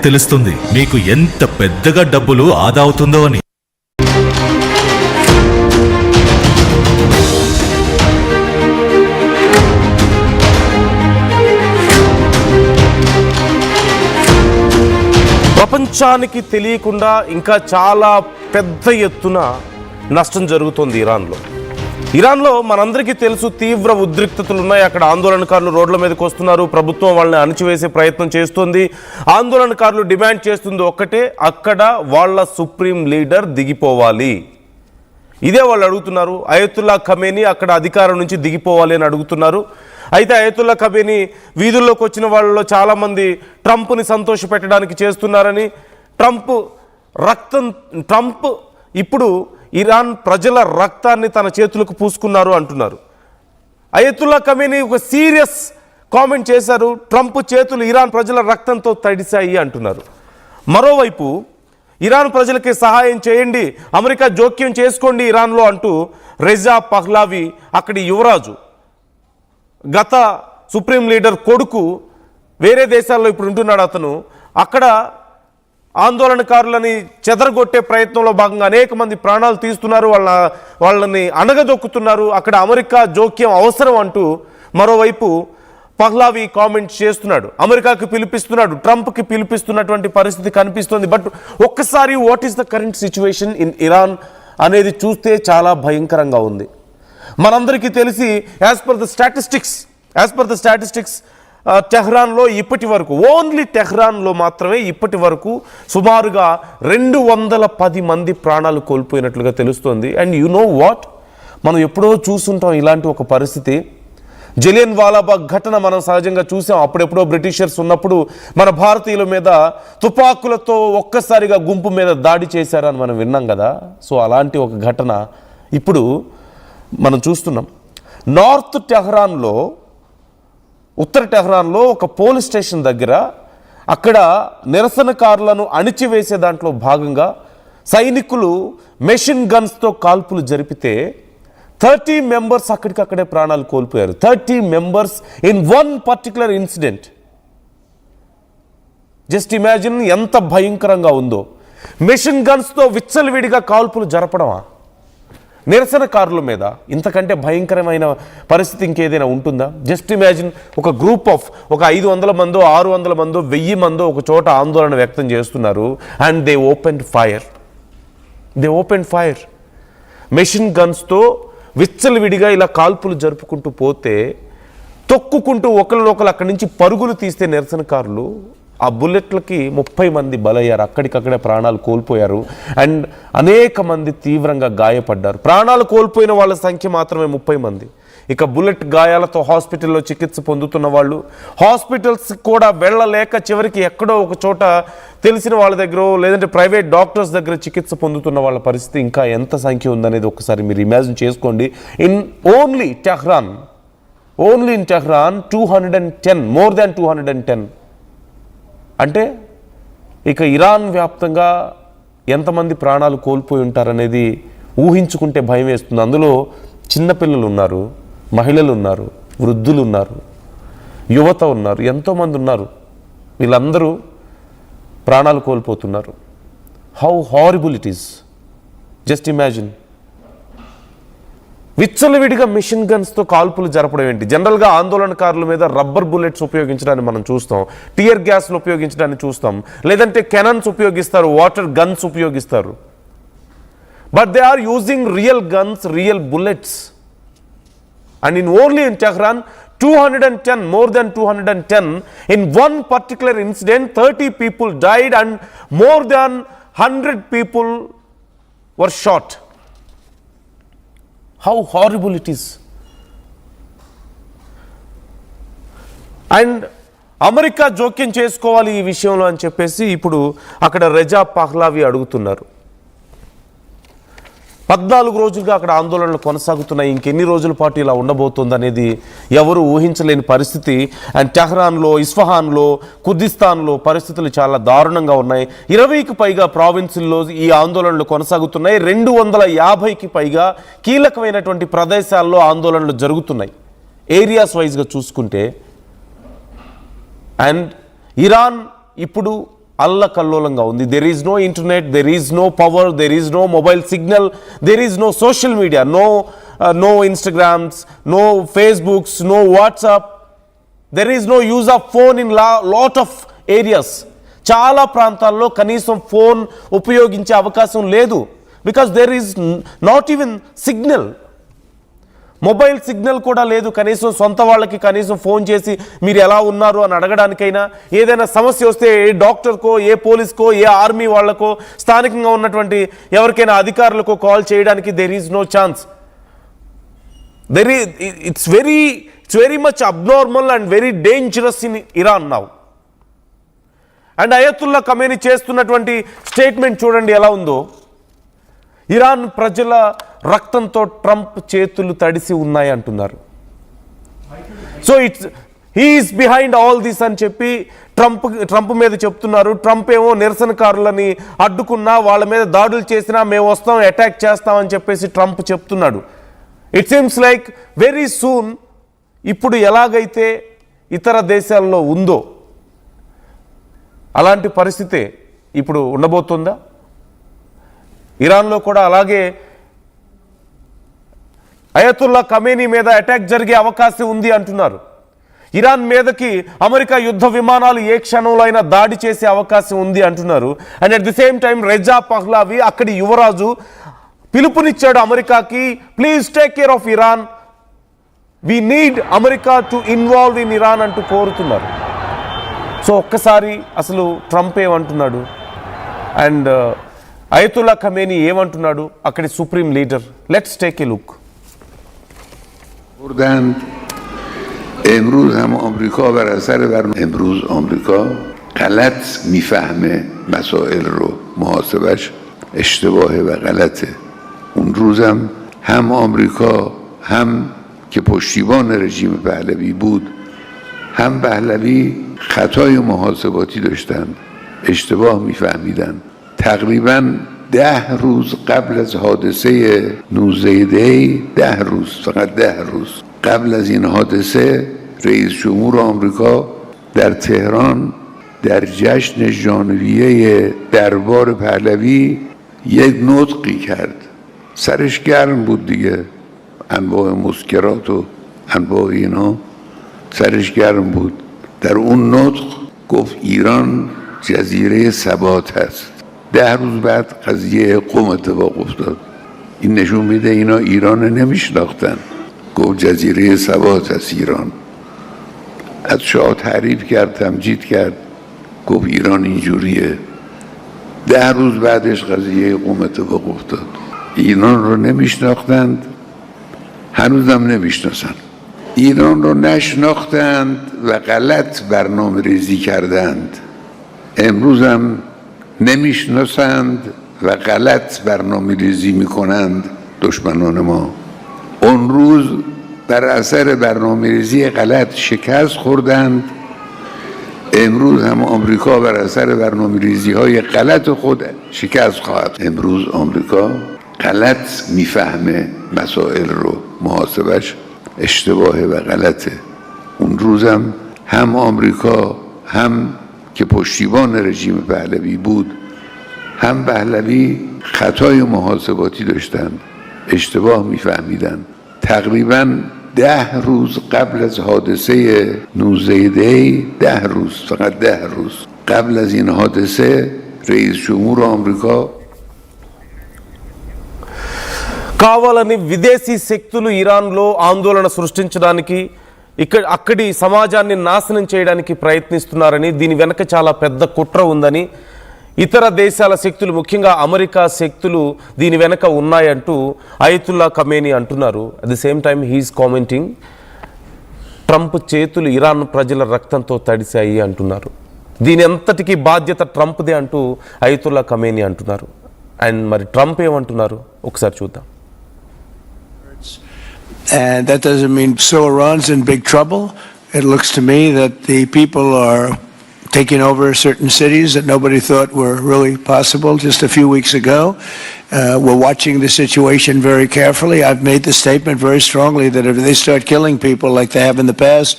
తెలుస్తుంది మీకు ఎంత పెద్దగా డబ్బులు ఆదా అవుతుందో అని. ప్రపంచానికి తెలియకుండా ఇంకా చాలా పెద్ద ఎత్తున నష్టం జరుగుతుంది ఇరాన్లో మనందరికీ తెలుసు తీవ్ర ఉద్రిక్తతలు ఉన్నాయి. అక్కడ ఆందోళనకారులు రోడ్ల మీదకి వస్తున్నారు. ప్రభుత్వం వాళ్ళని అణచివేసే ప్రయత్నం చేస్తుంది. ఆందోళనకారులు డిమాండ్ చేస్తుంది ఒక్కటే, అక్కడ వాళ్ళ సుప్రీం లీడర్ దిగిపోవాలి. ఇదే వాళ్ళు అడుగుతున్నారు. అయతుల్లా ఖమేనీ అక్కడ అధికారం నుంచి దిగిపోవాలి అని అడుగుతున్నారు. అయితే అయతుల్లా ఖమేనీ వీధుల్లోకి వచ్చిన వాళ్ళలో చాలామంది ట్రంప్ని సంతోషపెట్టడానికి చేస్తున్నారని, ట్రంప్ ఇప్పుడు ఇరాన్ ప్రజల రక్తాన్ని తన చేతులకు పూసుకున్నారు అంటున్నారు. అయతుల్లా ఖమేనీ ఒక సీరియస్ కామెంట్ చేశారు. ట్రంప్ చేతులు ఇరాన్ ప్రజల రక్తంతో తడిశాయి అంటున్నారు. మరోవైపు ఇరాన్ ప్రజలకి సహాయం చేయండి, అమెరికా జోక్యం చేసుకోండి ఇరాన్లో అంటూ రెజా పహ్లావి అక్కడి యువరాజు, గత సుప్రీం లీడర్ కొడుకు, వేరే దేశాల్లో ఇప్పుడు ఉంటున్నాడు అతను, అక్కడ ఆందోళనకారులని చెదరగొట్టే ప్రయత్నంలో భాగంగా అనేక మంది ప్రాణాలు తీస్తున్నారు, వాళ్ళని అణగదొక్కుతున్నారు. అక్కడ అమెరికా జోక్యం అవసరం అంటూ మరోవైపు పహ్లావి కామెంట్ చేస్తున్నాడు. అమెరికాకి పిలిపిస్తున్నాడు, ట్రంప్కి పిలిపిస్తున్నటువంటి పరిస్థితి కనిపిస్తుంది. బట్ ఒక్కసారి what is the current situation in Iran అనేది చూస్తే చాలా భయంకరంగా ఉంది. మనందరికీ తెలిసి యాజ్ పర్ ద స్టాటిస్టిక్స్ టెహ్రాన్లో ఇప్పటి వరకు, ఓన్లీ టెహ్రాన్లో మాత్రమే ఇప్పటి వరకు సుమారుగా 210 మంది ప్రాణాలు కోల్పోయినట్లుగా తెలుస్తోంది. అండ్ యు నో వాట్, మనం ఎప్పుడో చూస్తుంటాం ఇలాంటి ఒక పరిస్థితి. జలియన్ వాలాబాగ్ ఘటన మనం సహజంగా చూసాం. అప్పుడెప్పుడో బ్రిటిషర్స్ ఉన్నప్పుడు మన భారతీయుల మీద తుపాకులతో ఒక్కసారిగా గుంపు మీద దాడి చేశారని మనం విన్నాం కదా. సో అలాంటి ఒక ఘటన ఇప్పుడు మనం చూస్తున్నాం. ఉత్తర టెహ్రాన్లో ఒక పోలీస్ స్టేషన్ దగ్గర అక్కడ నిరసనకారులను అణిచివేసే దాంట్లో భాగంగా సైనికులు మెషిన్ గన్స్తో కాల్పులు జరిపితే 30 మెంబర్స్ అక్కడికక్కడే ప్రాణాలు కోల్పోయారు. 30 members in one particular incident. Just imagine ఎంత భయంకరంగా ఉందో. మెషిన్ గన్స్తో విచ్చలవిడిగా కాల్పులు జరపడమా నిరసనకారుల మీద? ఇంతకంటే భయంకరమైన పరిస్థితి ఇంకేదైనా ఉంటుందా? జస్ట్ ఇమాజిన్, ఒక గ్రూప్ ఆఫ్ ఒక 500 మందో 600 మందో 1000 మందో ఒక చోట ఆందోళన వ్యక్తం చేస్తున్నారు. And they open fire machine గన్స్తో విచ్చలవిడిగా ఇలా కాల్పులు జరుపుకుంటూ పోతే, తొక్కుకుంటూ ఒకరినొకరు అక్కడి నుంచి పరుగులు తీస్తే నిరసనకారులు, ఆ బుల్లెట్లకి 30 మంది బలయ్యారు, అక్కడికక్కడే ప్రాణాలు కోల్పోయారు. అండ్ అనేక మంది తీవ్రంగా గాయపడ్డారు. ప్రాణాలు కోల్పోయిన వాళ్ళ సంఖ్య మాత్రమే 30 మంది. ఇక బుల్లెట్ గాయాలతో హాస్పిటల్లో చికిత్స పొందుతున్న వాళ్ళు, హాస్పిటల్స్ కూడా వెళ్ళలేక చివరికి ఎక్కడో ఒక చోట తెలిసిన వాళ్ళ దగ్గర లేదంటే ప్రైవేట్ డాక్టర్స్ దగ్గర చికిత్స పొందుతున్న వాళ్ళ పరిస్థితి ఇంకా ఎంత సంఖ్య ఉందనేది ఒకసారి మీరు ఇమాజిన్ చేసుకోండి. Only in Tehran 210, more than 210. అంటే ఇక ఇరాన్ వ్యాప్తంగా ఎంతమంది ప్రాణాలు కోల్పోయి ఉంటారనేది ఊహించుకుంటే భయం వేస్తుంది. అందులో చిన్నపిల్లలు ఉన్నారు, మహిళలు ఉన్నారు, వృద్ధులు ఉన్నారు, యువత ఉన్నారు, ఎంతోమంది ఉన్నారు. వీళ్ళందరూ ప్రాణాలు కోల్పోతున్నారు. How horrible it is. Just imagine. విచ్చలవిడిగా మిషన్ గన్స్తో కాల్పులు జరపడం ఏంటి? జనరల్గా ఆందోళనకారుల మీద రబ్బర్ బుల్లెట్స్ ఉపయోగించడాన్ని మనం చూస్తాం, టియర్ గ్యాస్లు ఉపయోగించడాన్ని చూస్తాం, లేదంటే కెనన్స్ ఉపయోగిస్తారు, వాటర్ గన్స్ ఉపయోగిస్తారు. But they are using real guns, real bullets. And only in Tehran, 210, more than 210, in one particular incident, 30 people died and more than 100 people were shot. How horrible it is. And America జోక్యం చేసుకోవాలి ఈ విషయంలో అని చెప్పేసి ఇప్పుడు అక్కడ Reza పహ్లావి అడుగుతున్నారు. 14 రోజులుగా అక్కడ ఆందోళనలు కొనసాగుతున్నాయి. ఇంకెన్ని రోజుల పాటు ఇలా ఉండబోతుంది అనేది ఎవరు ఊహించలేని పరిస్థితి. అండ్ టెహ్రాన్లో, ఇస్ఫహాన్లో, కుర్దిస్తాన్లో పరిస్థితులు చాలా దారుణంగా ఉన్నాయి. 20కి పైగా ప్రావిన్సుల్లో ఈ ఆందోళనలు కొనసాగుతున్నాయి. 250కి పైగా కీలకమైనటువంటి ప్రదేశాల్లో ఆందోళనలు జరుగుతున్నాయి ఏరియాస్ వైజ్గా చూసుకుంటే. అండ్ ఇరాన్ ఇప్పుడు అల్లకల్లోలంగా ఉంది. There is no internet, there is no power, there is no mobile signal, there is no social media, no instagrams, no facebooks, no WhatsApp, there is no use of phone in lot of areas. చాలా ప్రాంతాల్లో కనీసం phone ఉపయోగించే అవకాశం లేదు. Because there is not even signal, mobile signal కూడా లేదు. కనీసం సొంత వాళ్ళకి కనీసం ఫోన్ చేసి మీరు ఎలా ఉన్నారు అని అడగడానికైనా, ఏదైనా సమస్య వస్తే ఏ డాక్టర్కో, ఏ పోలీస్కో, ఏ ఆర్మీ వాళ్ళకో, స్థానికంగా ఉన్నటువంటి ఎవరికైనా అధికారులకో కాల్ చేయడానికి there is no chance. It's very much abnormal and very dangerous in Iran now. And Ayatollah Khamenei చేస్తున్నటువంటి స్టేట్మెంట్ చూడండి ఎలా ఉందో. ఇరాన్ ప్రజల రక్తంతో ట్రంప్ చేతులు తడిసి ఉన్నాయి అంటున్నారు. So he's behind all this అని చెప్పి ట్రంప్ మీద చెప్తున్నారు. ట్రంప్ ఏమో నిరసనకారులని అడ్డుకున్నా, వాళ్ళ మీద దాడులు చేసినా మేము వస్తాం, అటాక్ చేస్తామని చెప్పేసి ట్రంప్ చెప్తున్నాడు. It seems like very soon ఇప్పుడు ఎలాగైతే ఇతర దేశాల్లో ఉందో అలాంటి పరిస్థితే ఇప్పుడు ఉండబోతుందా? ఇరాన్లో కూడా అలాగే అయతుల్లా ఖమేనీ మీద అటాక్ జరిగే అవకాశం ఉంది అంటున్నారు. ఇరాన్ మీదకి అమెరికా యుద్ధ విమానాలు ఏ క్షణంలో అయినా దాడి చేసే అవకాశం ఉంది అంటున్నారు. And at the same time Reza పహ్లావి, అక్కడి యువరాజు, పిలుపునిచ్చాడు అమెరికాకి, please take care of Iran, we need America to involve in Iran అంటూ కోరుతున్నారు. సో ఒక్కసారి అసలు ట్రంప్ ఏమంటున్నాడు అండ్ అయతుల్లా ఖమేనీ ఏమంటున్నాడు, అక్కడి supreme leader? Let's take a look. امروز هم آمریکا بر اثر امروز آمریکا غلط میفهمه مسائل رو، محاسبش اشتباهه و غلطه. اون روزم هم آمریکا هم که پشتیبان رژیم پهلوی بود، هم پهلوی خطای محاسباتی داشتن، اشتباه میفهمیدن. تقریبا 10 روز قبل از حادثه 19 دی، 10 روز، فقط 10 روز قبل از این حادثه، رئیس جمهور آمریکا در تهران در جشن ژانویه دربار پهلوی یک نطقی کرد. سرش گرم بود دیگه، انواع مسکرات و انواع اینا سرش گرم بود. در اون نطق گفت ایران جزیره ثبات هست. 10 روز بعد قضیه قم اتفاق افتاد. این نشون میده اینا ایران نمیشناختن. گفت جزیره ثبات هست ایران. از شاه تعریف کرد، تمجید کرد، گفت ایران اینجوریه. 10 روز بعدش قضیه قم اتفاق افتاد. ایران رو نمیشناختند، هنوزم نمیشناسن. ایران رو نشناختند و غلط برنامه ریزی کردند. امروز هم نمیشناسند و غلط برنامه ریزی میکنند دشمنان ما. اون روز بر اثر برنامه ریزی غلط شکست خوردند. امروز هم آمریکا بر اثر برنامه ریزی های غلط خود شکست خواهد. امروز آمریکا غلط میفهمه مسائل رو، محاسبش اشتباهه و غلطه. اون روزم هم آمریکا هم که پشتیبان رژیم پهلوی بود، هم پهلوی خطای محاسباتی داشتن، اشتباه میفهمیدن. تقریبا 10 روز قبل از حادثه 19 دی، 10 روز، فقط 10 روز قبل از این حادثه، رئیس جمهور آمریکا కావాలని విదేశీ శక్తులు ఇరాన్లో ఆందోళన సృష్టించడానికి, అక్కడి సమాజాన్ని నాశనం చేయడానికి ప్రయత్నిస్తున్నారని, దీని వెనక చాలా పెద్ద కుట్ర ఉందని ఇతర దేశాల శక్తులు, ముఖ్యంగా అమెరికా శక్తులు దీని వెనక ఉన్నాయంటూ అయతుల్లా ఖమేనీ అంటున్నారు. At the same time he's commenting Trump చేతులు ఇరాన్ ప్రజల రక్తంతో తడిశాయి అంటున్నారు. దీని అంతటికీ బాధ్యత ట్రంప్దే అంటూ అయతుల్లా ఖమేనీ అంటున్నారు. అండ్ మరి ట్రంప్ ఏమంటున్నారు ఒకసారి చూద్దాం. And that doesn't mean so Iran's in big trouble. It looks to me that the people are taking over certain cities that nobody thought were really possible just a few weeks ago. We're watching the situation very carefully. I've made the statement very strongly that if they start killing people like they have in the past,